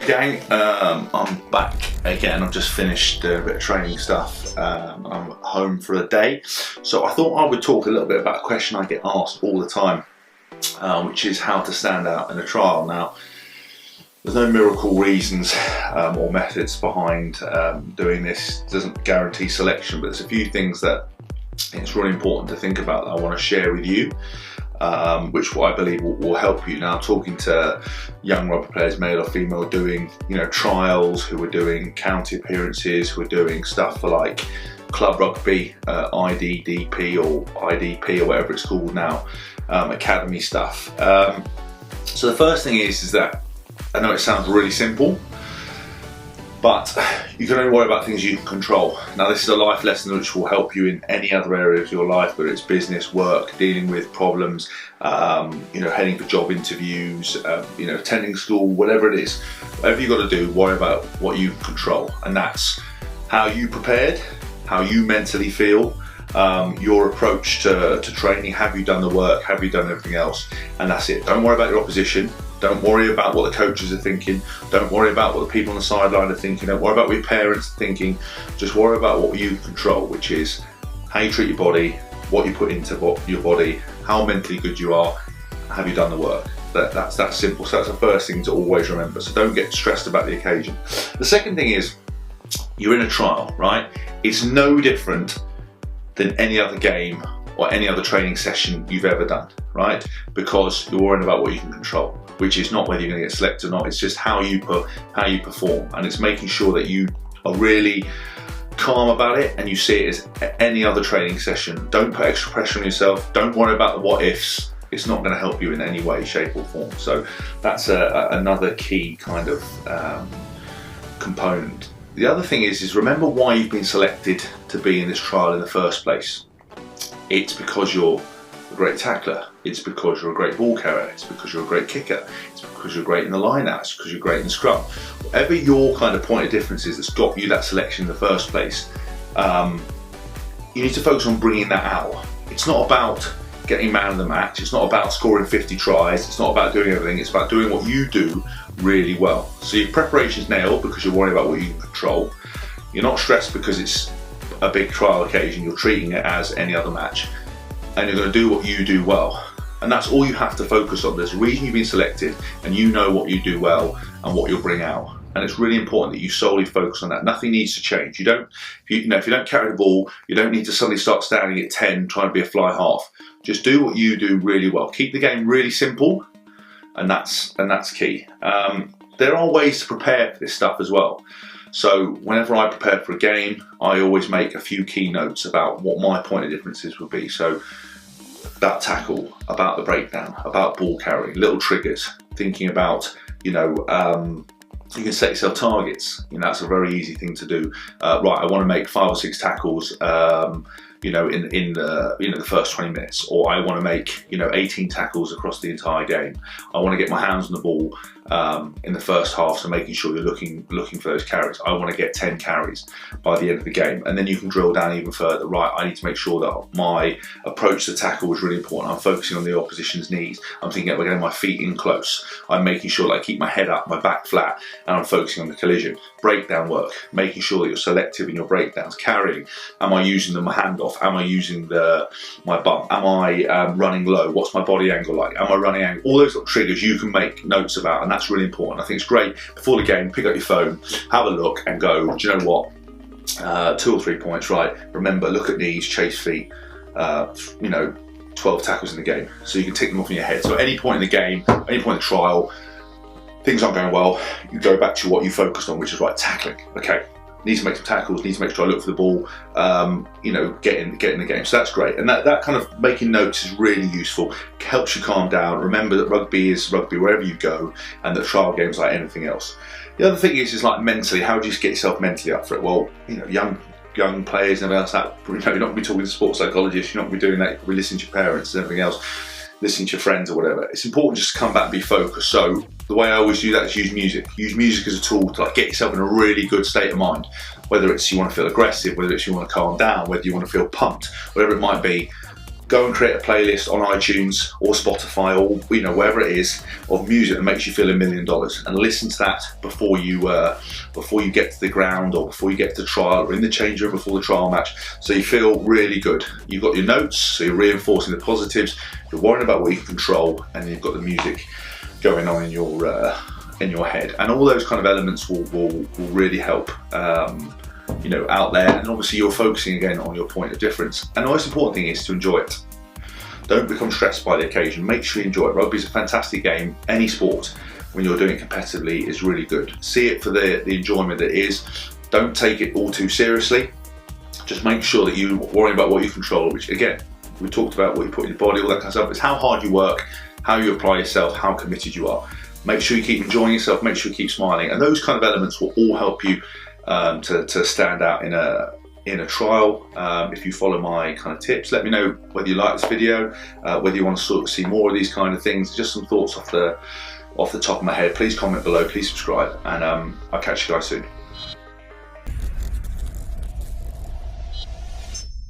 Gang, I'm back again. I've just finished doing a bit of training stuff. I'm home for a day, so I thought I would talk a little bit about a question I get asked all the time, which is how to stand out in a trial. Now, there's no miracle reasons or methods behind doing this. It doesn't guarantee selection, but there's a few things that it's really important to think about that I want to share with you. Which I believe will help you. Now, I'm talking to young rugby players, male or female, doing trials, who are doing county appearances, who are doing stuff for like club rugby, IDDP or IDP or whatever it's called now, academy stuff. So the first thing is that I know it sounds really simple, but you can only worry about things you can control. Now, this is a life lesson which will help you in any other area of your life, whether it's business, work, dealing with problems, heading for job interviews, attending school, whatever it is. Whatever you've got to do, worry about what you control. And that's how you prepared, how you mentally feel, your approach to training. Have you done the work? Have you done everything else? And that's it. Don't worry about your opposition. Don't worry about what the coaches are thinking. Don't worry about what the people on the sideline are thinking. Don't worry about what your parents are thinking. Just worry about what you control, which is how you treat your body, what you put into your body, how mentally good you are. Have you done the work? That's that simple. So that's the first thing to always remember. So don't get stressed about the occasion. The second thing is, you're in a trial, right? It's no different than any other game or any other training session you've ever done, right? Because you're worrying about what you can control, which is not whether you're going to get selected or not. It's just how you perform, and it's making sure that you are really calm about it and you see it as any other training session. Don't put extra pressure on yourself. Don't worry about the what ifs. It's not going to help you in any way, shape or form. So that's another key kind of component. The other thing is remember why you've been selected to be in this trial in the first place. It's because you're a great tackler, it's because you're a great ball carrier, it's because you're a great kicker, it's because you're great in the line out, it's because you're great in the scrum. Whatever your kind of point of difference is that's got you that selection in the first place, you need to focus on bringing that out. It's not about getting man of the match, it's not about scoring 50 tries, it's not about doing everything, it's about doing what you do really well. So your preparation's nailed because you're worried about what you can control. You're not stressed because it's a big trial occasion, you're treating it as any other match. And you're going to do what you do well. And that's all you have to focus on. There's a reason you've been selected and you know what you do well and what you'll bring out. And it's really important that you solely focus on that. Nothing needs to change. If you don't carry the ball, you don't need to suddenly start standing at 10 trying to be a fly half. Just do what you do really well. Keep the game really simple, and that's key. There are ways to prepare for this stuff as well. So whenever I prepare for a game, I always make a few key notes about what my point of differences would be. So about tackle, about the breakdown, about ball carrying, little triggers, thinking about, you can set yourself targets. That's a very easy thing to do. Right, I want to make 5 or 6 tackles, in the first 20 minutes, or I want to make 18 tackles across the entire game. I want to get my hands on the ball in the first half, so making sure you're looking for those carries. I want to get 10 carries by the end of the game, and then you can drill down even further. Right, I need to make sure that my approach to tackle is really important. I'm focusing on the opposition's knees. I'm thinking about getting my feet in close. I'm making sure that I keep my head up, my back flat, and I'm focusing on the collision. Breakdown work, making sure that you're selective in your breakdowns. Carrying, am I using my handoff? Am I using my bump? Am I running low? What's my body angle like? Am I running angle? All those little triggers you can make notes about, and that's really important. I think it's great before the game, pick up your phone, have a look and go, do you know what? 2 or 3 points, right? Remember, look at knees, chase feet, 12 tackles in the game. So you can tick them off in your head. So at any point in the game, any point in the trial, things aren't going well, you go back to what you focused on, which is right, tackling. Okay, need to make some tackles, need to make sure I look for the ball, get in the game. So that's great. And that kind of making notes is really useful, helps you calm down. Remember that rugby is rugby wherever you go, and that trial games like anything else. The other thing is like mentally, how do you get yourself mentally up for it? Well, young players and everything else, you're not going to be talking to sports psychologists, you're not going to be doing that, you're going to be listening to your parents and everything else, listening to your friends or whatever. It's important just to come back and be focused. So the way I always do that is use music. Use music as a tool to get yourself in a really good state of mind. Whether it's you want to feel aggressive, whether it's you want to calm down, whether you want to feel pumped, whatever it might be, go and create a playlist on iTunes or Spotify or wherever it is of music that makes you feel $1 million, and listen to that before you get to the ground or before you get to the trial or in the change room before the trial match, so you feel really good. You've got your notes, so you're reinforcing the positives, you're worrying about what you can control, and you've got the music going on in your head, and all those kind of elements will really help out there. And obviously you're focusing again on your point of difference, and the most important thing is to enjoy it. Don't become stressed by the occasion. Make sure you enjoy it. Rugby is a fantastic game. Any sport, when you're doing it competitively, is really good. See it for the enjoyment that it is. Don't take it all too seriously. Just make sure that you worry about what you control, which again, we talked about what you put in your body, all that kind of stuff. It's how hard you work, how you apply yourself, how committed you are. Make sure you keep enjoying yourself, make sure you keep smiling, and those kind of elements will all help you to stand out in a trial. If you follow my kind of tips, let me know whether you like this video, whether you want to sort of see more of these kind of things. Just some thoughts off the top of my head. Please comment below, please subscribe, and I'll catch you guys soon.